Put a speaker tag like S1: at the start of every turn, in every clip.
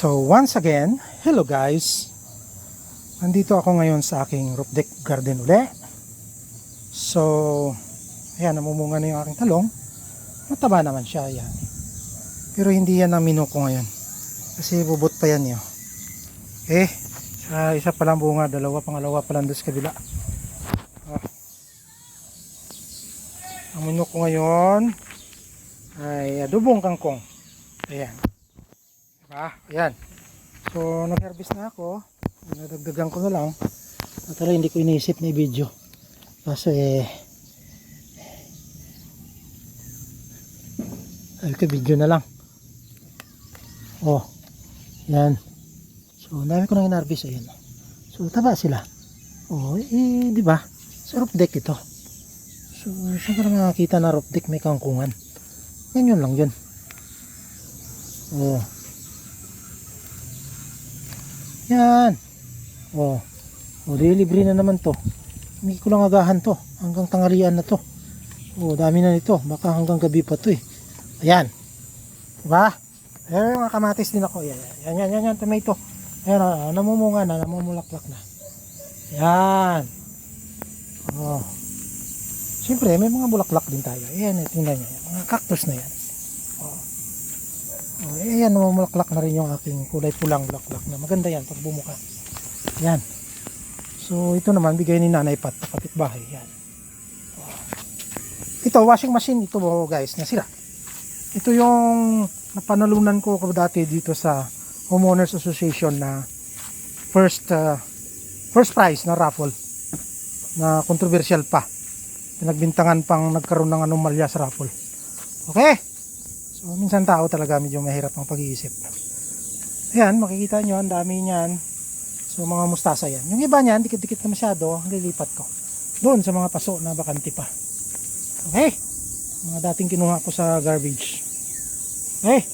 S1: So once again, hello guys. Nandito ako ngayon sa aking roof deck garden uli. So, ayan, namumunga na yung aking talong. Mataba naman siya, ayan. Pero hindi yan ang minu ko ngayon. Kasi bubot pa yan yun. Okay, isa pa lang bunga, pangalawa pa lang doon sa kabila. Ang menu ko ngayon ay adobong kangkong. Ayan. Diba? Ayan. So, nag-harvest na ako. Nadagdagan ko na lang. Natala, hindi ko iniisip na i-video. Kasi, video na lang. Oh. Yan. So, dami ko nang in-harvest. Ayan. So, taba sila. Oh, diba? Sa roof deck ito. So, saan ka na makakita na roof deck may kangkungan? Ganyan lang yun. Oh. Yan. Oh. Oh, libre na naman to. Hindi ko lang agahan to. Hanggang tanghalian na to. Oh, dami na nito. Baka hanggang gabi pa to eh. Ayan. Diba? Ayan, mga kamatis din ako. Yan. Tomato. Ayan, namumunga na. Namumulaklak na. Ayan. Oh. Siyempre, may mga bulaklak din tayo. Ayan, tingnan nyo. Mga cactus na yan. Oh. Oh, ayan, namumulaklak na rin yung aking kulay pulang bulaklak na. Maganda yan pag bumuka. Ayan. So, ito naman, bigay ni Nanay Pat, kapitbahay. Ayan. Oh. Ito, washing machine. Ito, guys, nasira. Ito yung napanalunan ko dati dito sa Homeowners Association na first prize na raffle. Na controversial pa. Pinagbintangan pang nagkaroon ng anomalya sa raffle. Okay? So, minsan tao talaga medyo mahirap ang pag-iisip. Ayan, makikita nyo, ang dami niyan. So, mga mustasa yan. Yung iba niyan, dikit-dikit na masyado, lilipat ko. Doon sa mga paso na bakante pa. Okay? Mga dating kinuha ko sa garbage. Okay?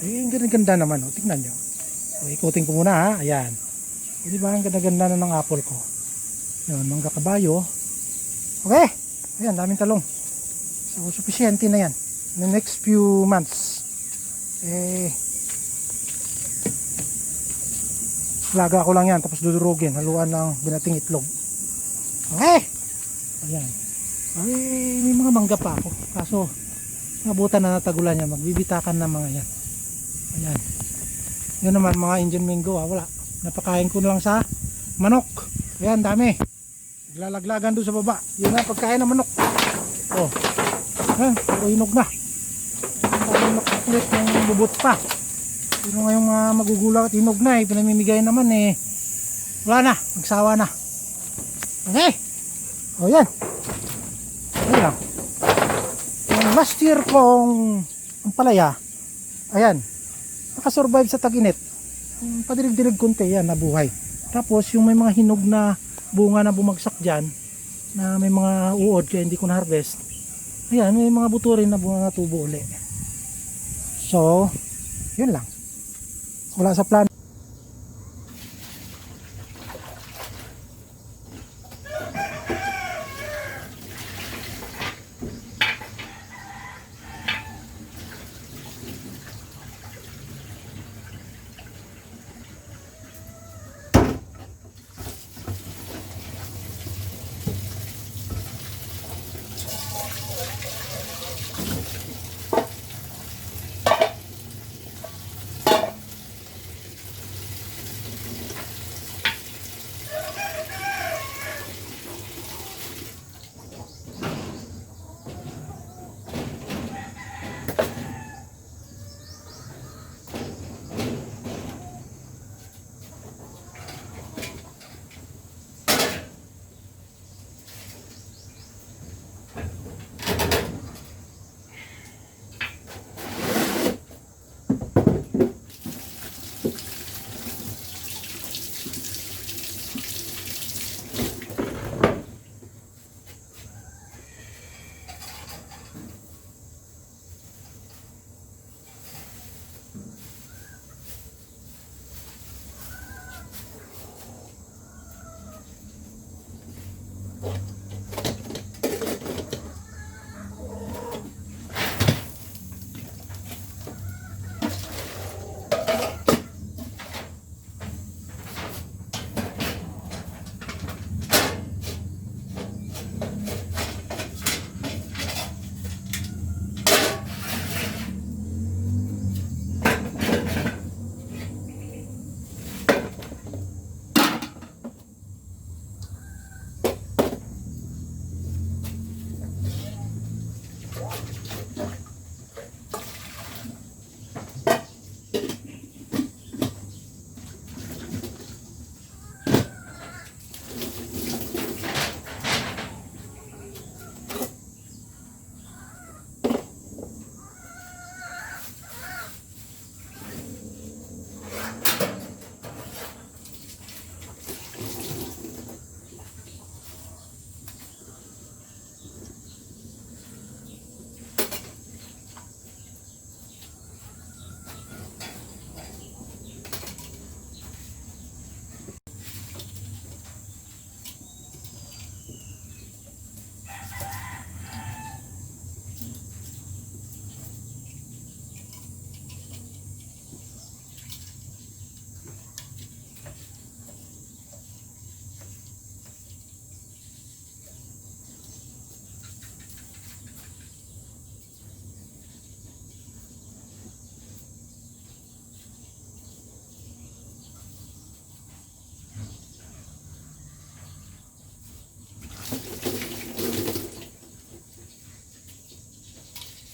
S1: Ay, ang ganda naman. Oh. Tingnan nyo. So, ikutin ko muna ha. Ayan. O, diba, ang ganda-ganda na ng apple ko. Yun, mangga kabayo. Okay? Ayan, daming talong. So, sufficiente na yan. In the next few months, laga ko lang yan, tapos dudurugin, haluan ng binating itlog. Okay? Ayan. Ay, may mga mangga pa ako. Kaso, nabutan na natagulan yan. Magbibitakan na mga yan. Ayan. Yun naman, mga Indian mango, wala. Napakain ko na lang sa manok. Ayan, dami. Lalaglagan doon sa baba. Yun na, pagkain ng manok. Oh. Ayan, pero hinog na. Ang makukulit ng bubot pa. Pero ngayong mga magugulang at hinog na pinamimigay naman wala na, magsawa na. Okay. O yan. Ayan lang. Yung last year kong ampalaya, ayan, nakasurvive sa tag-init. Padirig-dirig konti yan, nabuhay. Tapos yung may mga hinog na bunga na bumagsak dyan, na may mga uod kaya hindi ko na-harvest. Ayan, may mga buto rin na bunga na tubo uli. So, yun lang. Wala sa plan.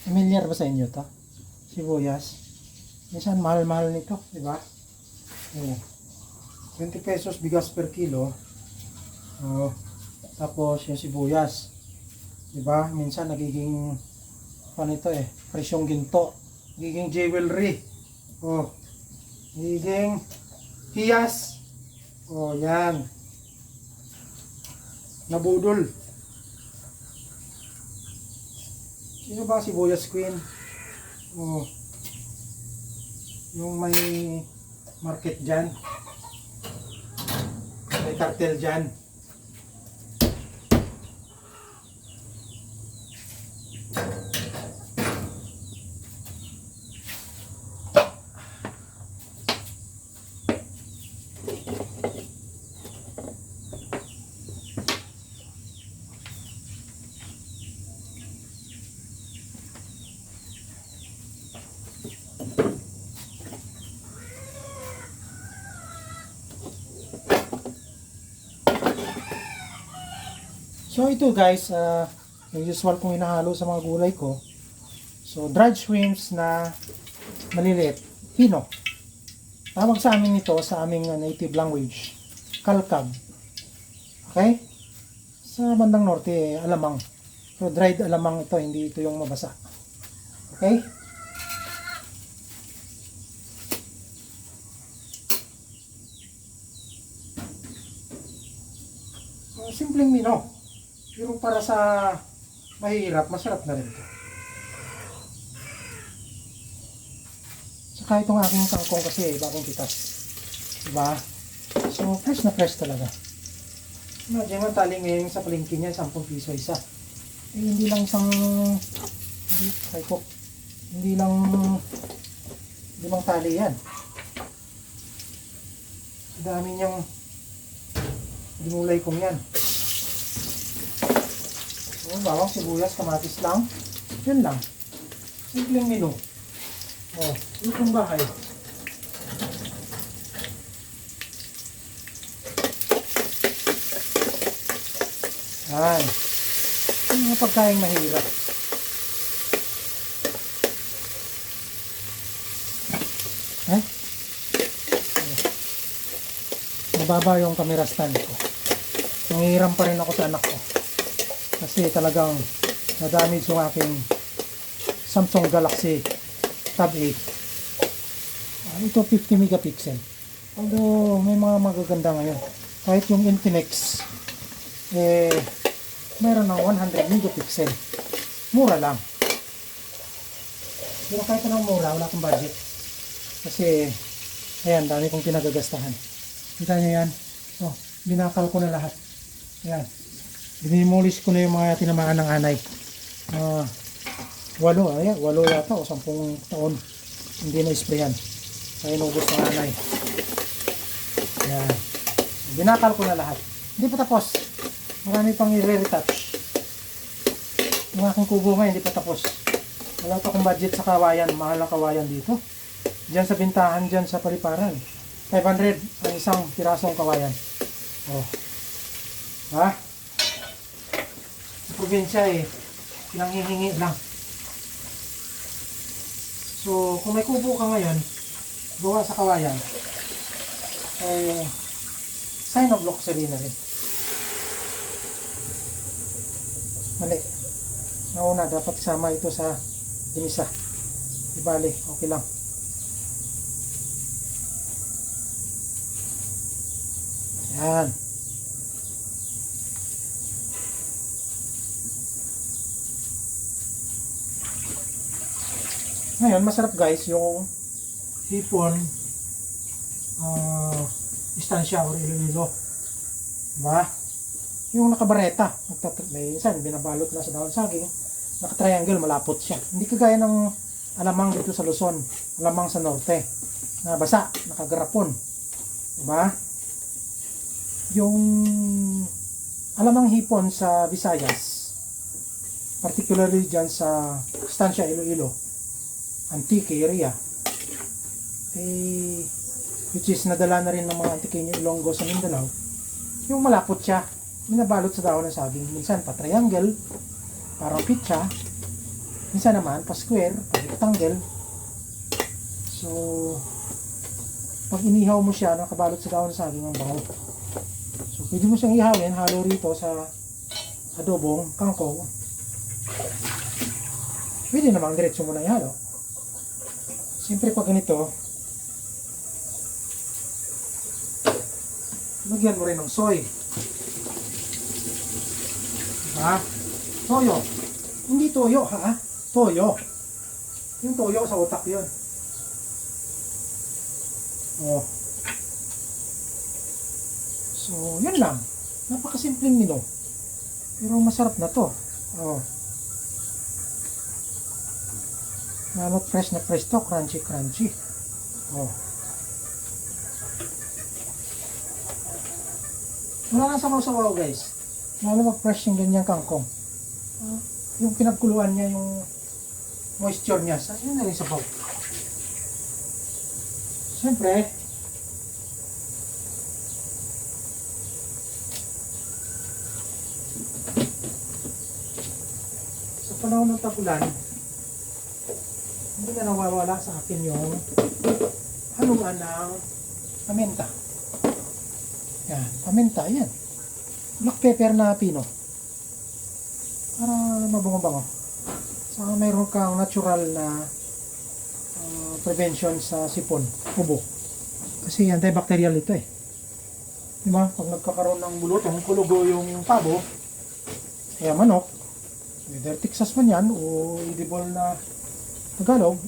S1: Familiar ba sa inyo to? Sibuyas. Minsan mahal-mahal nito, di ba? Oh. 20 pesos bigas per kilo. Oh. Tapos yung sibuyas. Di ba? Minsan nagiging ano ito presyong ginto. Nagiging jewelry. Oh. Nagiging hiyas. Oh, yan. Nabudol. Sino ba sibuyas queen? Oh. Yung may market dyan. May cartel dyan. So ito guys, yung usual kong hinahalo sa mga gulay ko. So dried shrimps na maliliit, pino. Tawag sa amin ito sa aming native language, kalkag. Okay? Sa bandang norte, alamang. So dried alamang ito, hindi ito yung mabasa. Okay? Simpleng mino. Pero para sa mahirap, masarap na rin ito. Saka itong aking kangkong kasi bagong pitas. Diba? So, fresh na fresh talaga. Imagine mo, tali ngayon sa palengke niya, 10 piso isa. Eh, hindi lang isang, hindi lang, limang tali yan. Dami niyang dinulay kong yan. So, bawang sibuyas, kamatis lang. Yan lang. Simpleng menu. Oh, itong bahay. Yan. Yung mga pagkain mahirap. Eh? Mababa yung camera stand ko. Nangihiram pa rin ako sa anak ko. Kasi talagang na-damage yung aking Samsung Galaxy Tab 8. Ito 50 megapixel. Although may mga magaganda ngayon. Kahit yung Infinix meron ng 100 megapixel. Mura lang. Pero kahit anong mura, wala akong budget. Kasi ayan, dami kong pinagagastahan. Kita nyo yan. Oh, binakal ko na lahat. Ayan. Dinimolish ko na yung mga tinamaan ng anay. 8 yata o 10 taon hindi na-sprayan. Kaya inubos ng anay. Ayan. Binakal ko na lahat. Hindi pa tapos. Marami pang i-retouch. Yung aking kubo nga hindi pa tapos. Wala pa akong budget sa kawayan. Mahal ang kawayan dito. Diyan sa bintahan, diyan sa paliparan. 500 ang isang pirasong kawayan. Oh. Ha? Probinsya pinanghihingi lang. So, kung may kubo ka ngayon, gawa sa kawayan, sign of luxury na rin. Mali. Nauna, dapat isama ito sa dinisa. Ibali, okay lang. Yan. Ngayon, masarap guys yung hipon istansya or Iloilo. Diba? Yung nakabareta, may minsan binabalot na sa dahon saging, naka-triangle, malapot siya. Hindi kagaya ng alamang dito sa Luzon, alamang sa norte, na basa, nakagarapon. Diba? Yung alamang hipon sa Visayas, particularly dyan sa Estancia Iloilo, antique area, which is nadala na rin ng mga Antiqueño Ilonggo sa Mindanao, yung malapot siya, binabalot sa dahon ng saging, minsan pa triangle, parang pitsa, Minsan naman, pa-square, pa-rectangle. So, pag inihaw mo siya, nakabalot sa dahon ng saging ang bango. So, pwede mo siyang ihawin, halo rito sa adobong kangkong. Pwede namang diretso mo na ihalo. Siyempre pag ganito, lagyan mo rin ng soy. Diba? Toyo. Hindi toyo ha? Toyo. Yung toyo sa utak yun. Oh. So, yun lang. Napakasimpleng menu. Pero masarap na to. Oh. Lalo fresh na fresh to, crunchy crunchy. Oh. Wala nang sabaw-sabaw guys. Lalo mag fresh yung ganyang kangkong. Yung pinagkuluan niya, yung moisture niya, yun na rin sabaw. Siyempre, sa panahon ng tag-ulan, hindi na nawawala sa akin yung haluan ng paminta. Yan, paminta, yan. Black pepper na pino. Para mabango-bango. Saka mayroon kang natural na prevention sa sipon, ubo. Kasi antibacterial ito eh. Diba? Pag nagkakaroon ng bulutong, kulugo yung pabo, kaya manok, whether Texas man yan o edible na Tagalog,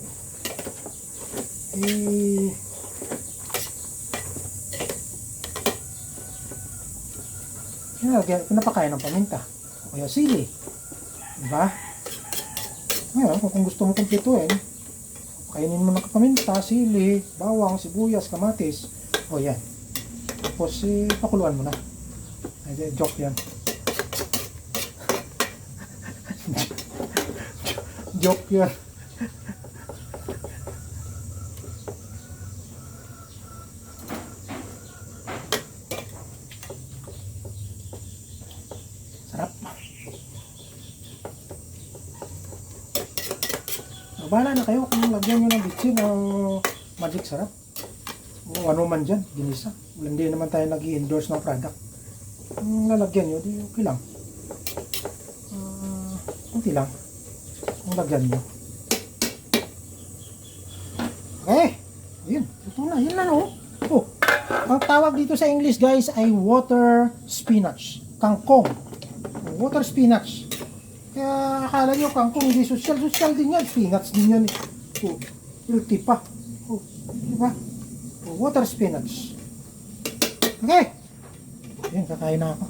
S1: pinapakain ng paminta o kaya sili, diba? Ngayon, kung gusto mo kumpletuin, kainin mo ng paminta, sili, bawang, sibuyas, kamatis, o yan. Tapos pakuluan mo na. Ay, joke yan. Joke yan. Sarap. Bahala na kayo kung lagyan nyo ng bitsin o magic sarap. O ano man dyan, ginisa. Hindi naman tayo nag-i-endorse ng product. Kung lalagyan nyo, di okay lang. Kunti lang. Kung lagyan nyo. Okay. Ayun. Ito na. Yun lang oh. Oh. Ang tawag dito sa English guys ay water spinach. Kangkong. Water spinach. Kaya akala nyo kangkong hindi social. Social din yan. Spinach din yan. Oh. Healthy pa. Oh. Diba? Oh. Water spinach. Okay. Ayun. Kakain na ako.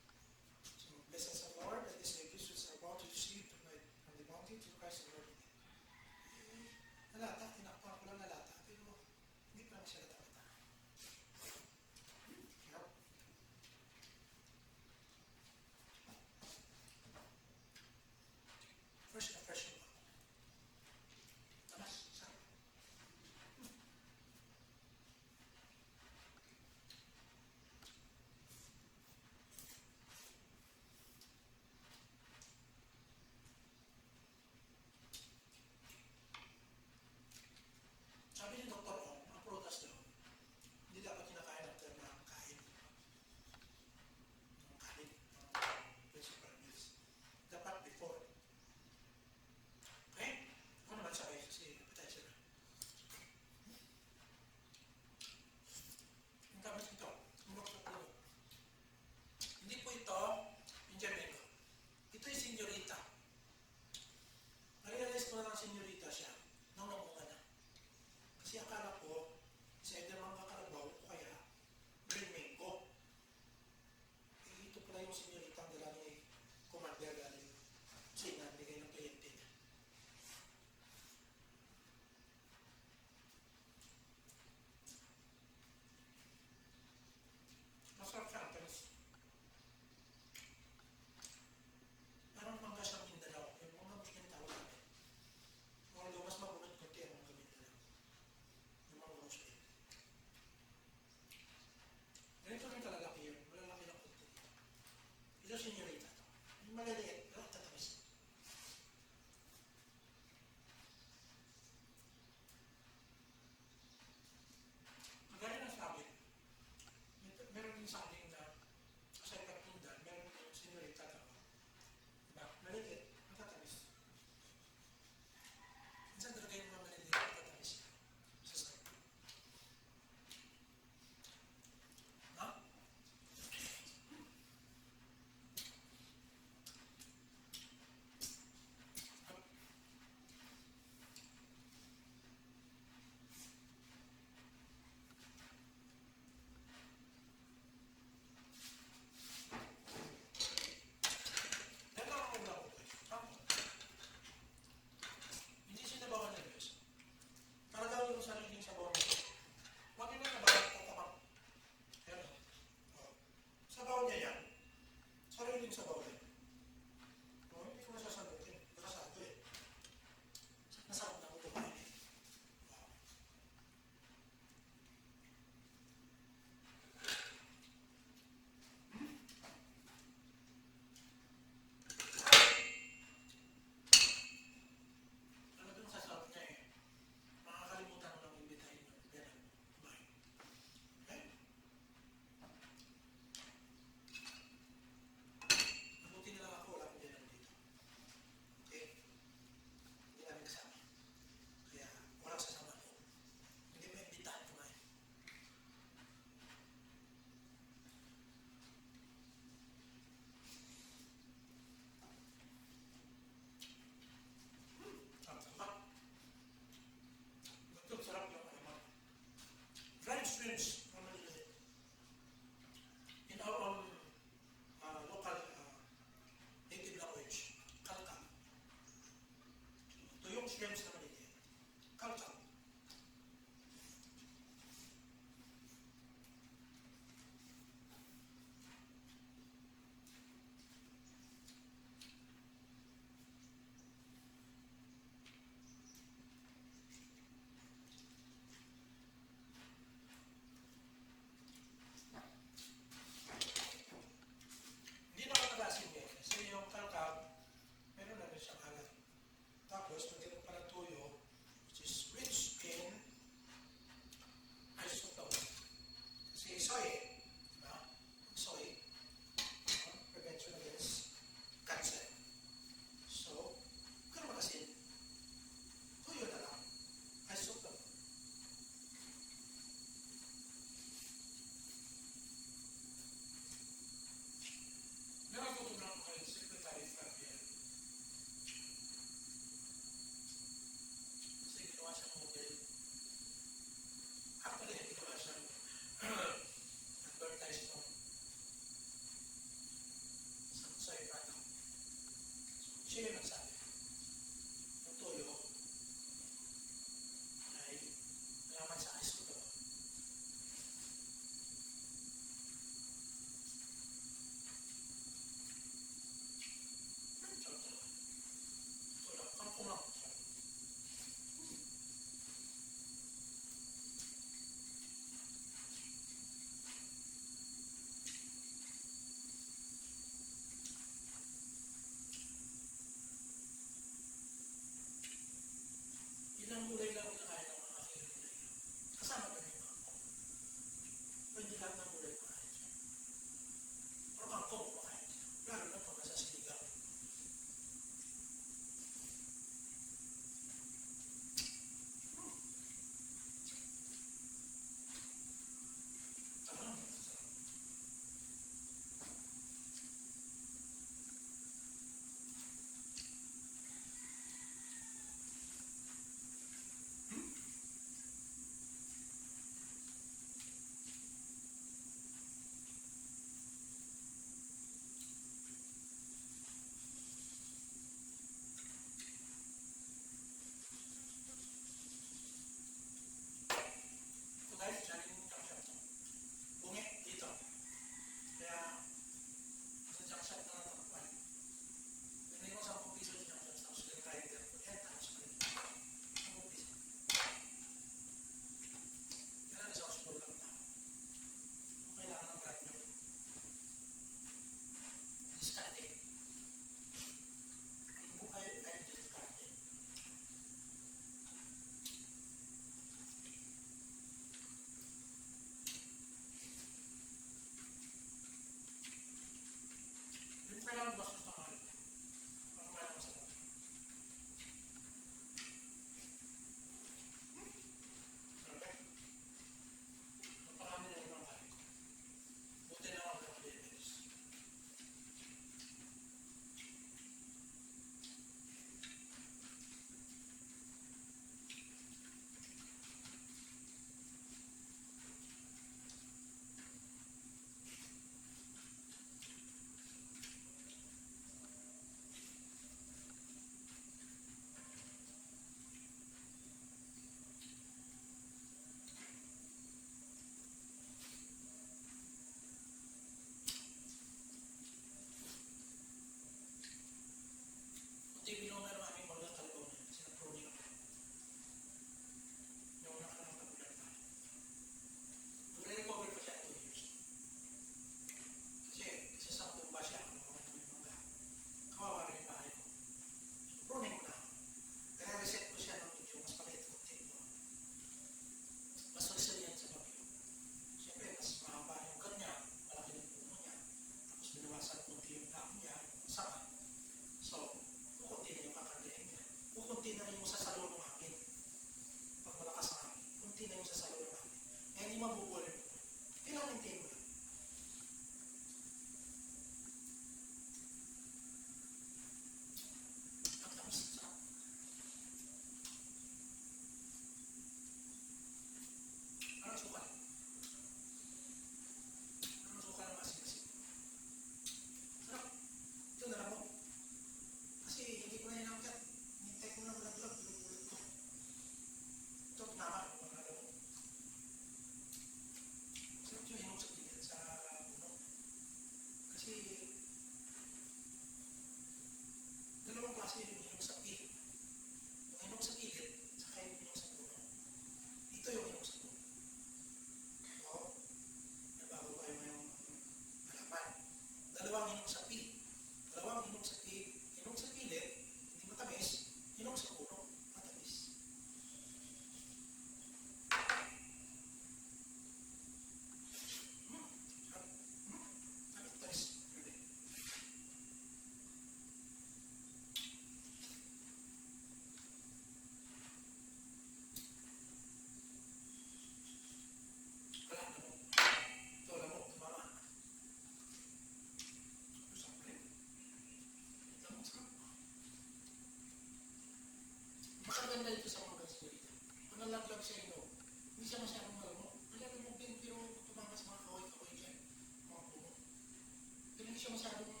S1: siya masyado